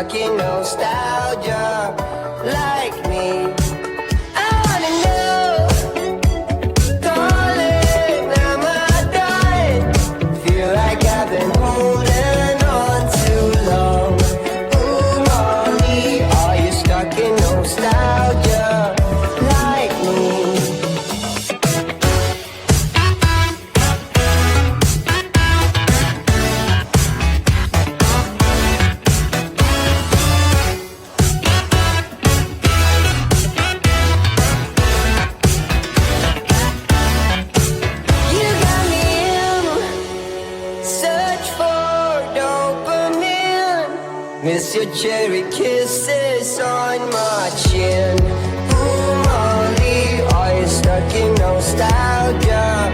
stuck in nostalgia like me? I wanna know, darling, am I done? Feel like I've been holding on too long. Ooh, Molly, are you stuck in nostalgia like me? You got me in search for dopamine. Miss your cherry kisses on my chin. Ooh, Molly, are you stuck in nostalgia?